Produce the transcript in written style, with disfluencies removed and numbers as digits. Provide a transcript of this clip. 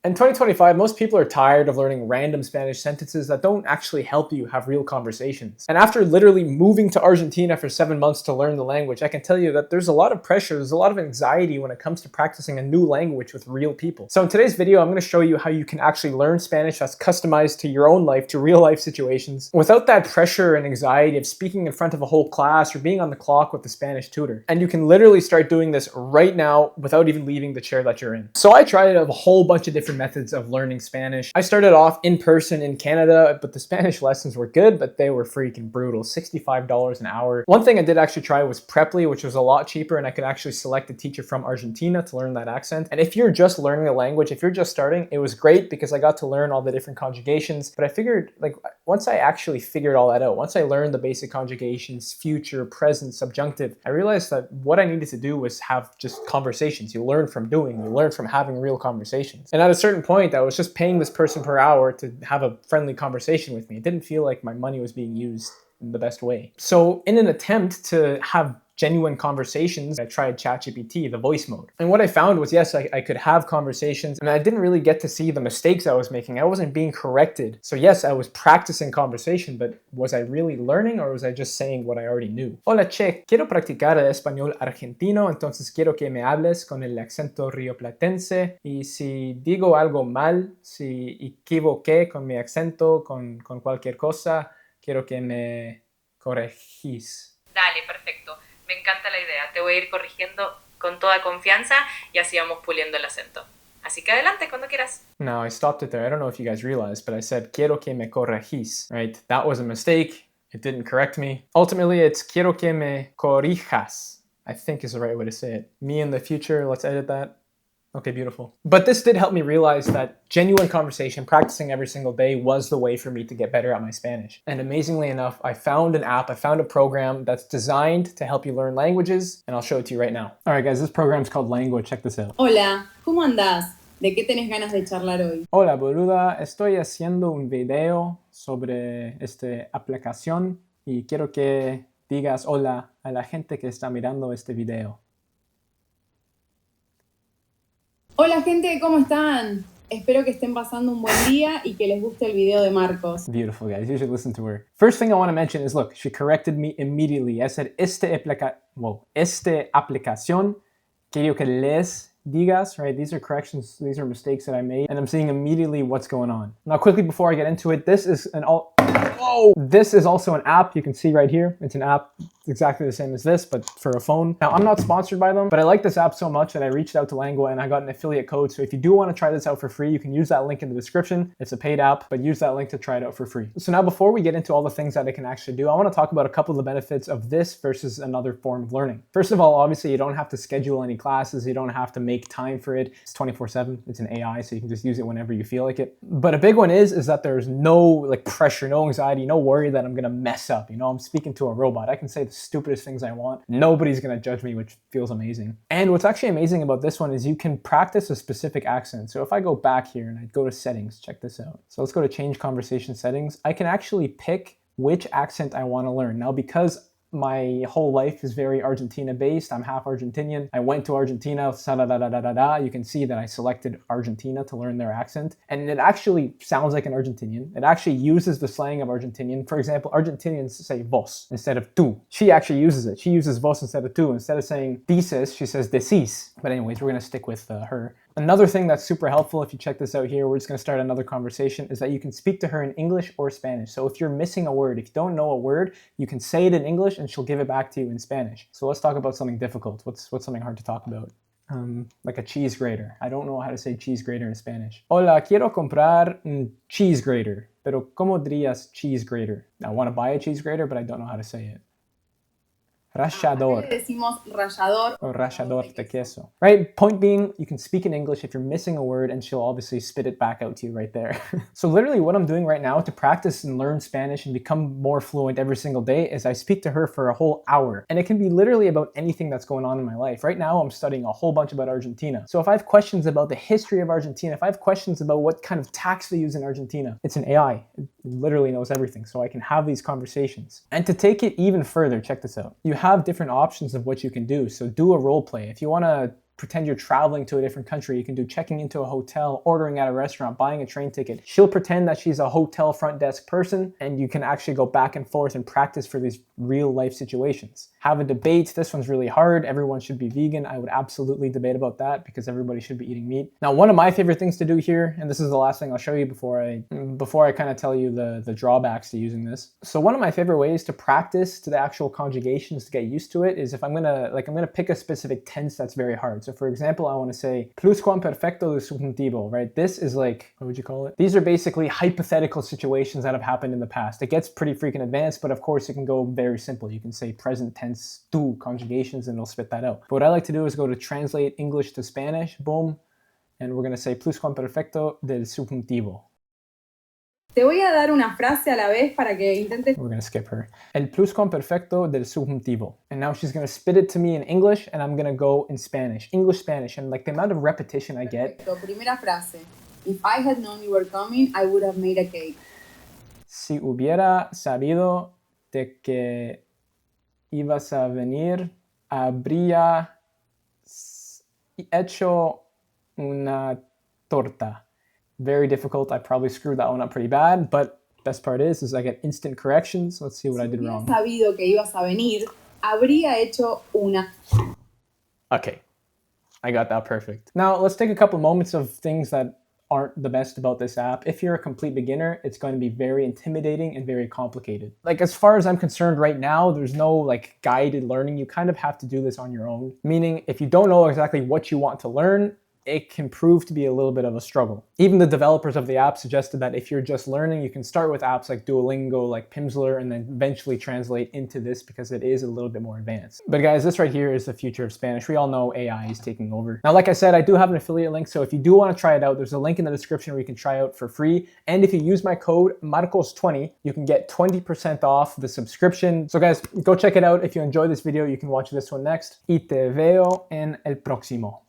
In 2025, most people are tired of learning random Spanish sentences that don't actually help you have real conversations. And after literally moving to Argentina for 7 months to learn the language, I can tell you that there's a lot of pressure, there's a lot of anxiety when it comes to practicing a new language with real people. So in today's video, I'm going to show you how you can actually learn Spanish that's customized to your own life, to real life situations, without that pressure and anxiety of speaking in front of a whole class or being on the clock with the Spanish tutor. And you can literally start doing this right now without even leaving the chair that you're in. So I tried a whole bunch of different methods of learning Spanish. I started off in person in Canada, but the Spanish lessons were good, but they were freaking brutal. $65 an hour. One thing I did actually try was Preply, which was a lot cheaper, and I could actually select a teacher from Argentina to learn that accent. And if you're just learning the language, if you're just starting, it was great because I got to learn all the different conjugations. But I figured, like, once I actually figured all that out, once I learned the basic conjugations, future, present, subjunctive, I realized that what I needed to do was have just conversations. You learn from doing, you learn from having real conversations. And at a certain point, I was just paying this person per hour to have a friendly conversation with me. It didn't feel like my money was being used in the best way. So in an attempt to have genuine conversations, I tried ChatGPT, the voice mode. And what I found was, yes, I could have conversations, and I didn't really get to see the mistakes I was making. I wasn't being corrected. So yes, I was practicing conversation, but was I really learning, or was I just saying what I already knew? Hola, Che, quiero practicar el español argentino, entonces quiero que me hables con el acento rioplatense, y si digo algo mal, si equivoqué con mi acento, con cualquier cosa, quiero que me corregís. Dale, perfecto. Me encanta la idea. Te voy a ir corrigiendo con toda confianza y así vamos puliendo el acento. Así que adelante, cuando quieras. No, I stopped it there. I don't know if you guys realized, but I said, quiero que me corregís, right? That was a mistake. It didn't correct me. Ultimately, it's quiero que me corrijas, I think is the right way to say it. Me in the future, let's edit that. Okay, beautiful. But this did help me realize that genuine conversation, practicing every single day, was the way for me to get better at my Spanish. And amazingly enough, I found an app, I found a program that's designed to help you learn languages, and I'll show it to you right now. All right, guys, this program's called Langu. Check this out. Hola, ¿cómo andás? ¿De qué tenés ganas de charlar hoy? Hola, boluda. Estoy haciendo un video sobre esta aplicación y quiero que digas hola a la gente que está mirando este video. Hola gente, ¿cómo están? Espero que estén pasando un buen día y que les guste el video de Marcos. Beautiful, guys. You should listen to her. First thing I want to mention is, look, she corrected me immediately. I said, esta aplicación, quiero que les digas, right? These are corrections, these are mistakes that I made, and I'm seeing immediately what's going on. Now, quickly before I get into it, this is also an app. You can see right here. It's an app. It's exactly the same as this, but for a phone. Now, I'm not sponsored by them, but I like this app so much that I reached out to Langu and I got an affiliate code. So if you do want to try this out for free, you can use that link in the description. It's a paid app, but use that link to try it out for free. So now, before we get into all the things that it can actually do, I want to talk about a couple of the benefits of this versus another form of learning. First of all, obviously, you don't have to schedule any classes. You don't have to make time for it. It's 24/7. It's an AI, so you can just use it whenever you feel like it. But a big one is that there's no pressure, no anxiety, no worry that I'm gonna mess up. You know, I'm speaking to a robot. I can say the stupidest things I want. Nobody's gonna judge me, which feels amazing. And what's actually amazing about this one is you can practice a specific accent. So if I go back here and I go to settings, check this out. So let's go to change conversation settings. I can actually pick which accent I want to learn. Now, because my whole life is very Argentina based. I'm half Argentinian. I went to Argentina, you can see that I selected Argentina to learn their accent. And it actually sounds like an Argentinian. It actually uses the slang of Argentinian. For example, Argentinians say vos instead of tú. She actually uses it. She uses vos instead of tú. Instead of saying dices, she says decís. But anyways, we're gonna stick with her. Another thing that's super helpful, if you check this out here, we're just gonna start another conversation, is that you can speak to her in English or Spanish. So if you're missing a word, if you don't know a word, you can say it in English and she'll give it back to you in Spanish. So let's talk about something difficult. What's something hard to talk about? Like a cheese grater. I don't know how to say cheese grater in Spanish. Hola, quiero comprar un cheese grater. Pero ¿cómo dirías cheese grater? I want to buy a cheese grater, but I don't know how to say it. Rallador. Decimos rallador or rallador de queso. Right? Point being, you can speak in English if you're missing a word and she'll obviously spit it back out to you right there. So literally what I'm doing right now to practice and learn Spanish and become more fluent every single day is I speak to her for a whole hour. And it can be literally about anything that's going on in my life. Right now I'm studying a whole bunch about Argentina. So if I have questions about the history of Argentina, if I have questions about what kind of tax they use in Argentina, it's an AI. It literally knows everything. So I can have these conversations. And to take it even further, check this out. You have different options of what you can do. So do a role play. If you want to pretend you're traveling to a different country. You can do checking into a hotel, ordering at a restaurant, buying a train ticket. She'll pretend that she's a hotel front desk person, and you can actually go back and forth and practice for these real life situations. Have a debate. This one's really hard. Everyone should be vegan. I would absolutely debate about that because everybody should be eating meat. Now, one of my favorite things to do here, and this is the last thing I'll show you before I kind of tell you the drawbacks to using this. So one of my favorite ways to practice to the actual conjugations to get used to it is if I'm gonna pick a specific tense that's very hard. So for example, I want to say pluscuamperfecto del subjuntivo, right? This is like, what would you call it? These are basically hypothetical situations that have happened in the past. It gets pretty freaking advanced, but of course it can go very simple. You can say present tense tu conjugations and it'll spit that out. But what I like to do is go to translate English to Spanish, boom, and we're gonna say pluscuamperfecto del subjuntivo. Te voy a dar una frase a la vez para que intentes. We're gonna skip her. El pluscuamperfecto del subjuntivo. And now she's gonna spit it to me in English and I'm gonna go in Spanish. English, Spanish. And like the amount of repetition I get. Perfecto. Primera frase. If I had known you were coming, I would have made a cake. Si hubiera sabido de que ibas a venir, habría hecho una torta. Very difficult. I probably screwed that one up pretty bad, but best part is I get instant corrections. Let's see what I did wrong. Si hubiera sabido que ibas a venir, habría hecho una. Okay, I got that perfect. Now let's take a couple moments of things that aren't the best about this app. If you're a complete beginner, it's going to be very intimidating and very complicated. Like as far as I'm concerned right now, there's no like guided learning. You kind of have to do this on your own. Meaning if you don't know exactly what you want to learn, it can prove to be a little bit of a struggle. Even the developers of the app suggested that if you're just learning, you can start with apps like Duolingo, like Pimsleur, and then eventually translate into this because it is a little bit more advanced. But guys, this right here is the future of Spanish. We all know AI is taking over. Now, like I said, I do have an affiliate link, so if you do want to try it out, there's a link in the description where you can try out for free. And if you use my code Marcos20, you can get 20% off the subscription. So guys, go check it out. If you enjoyed this video, you can watch this one next. Y te veo en el próximo.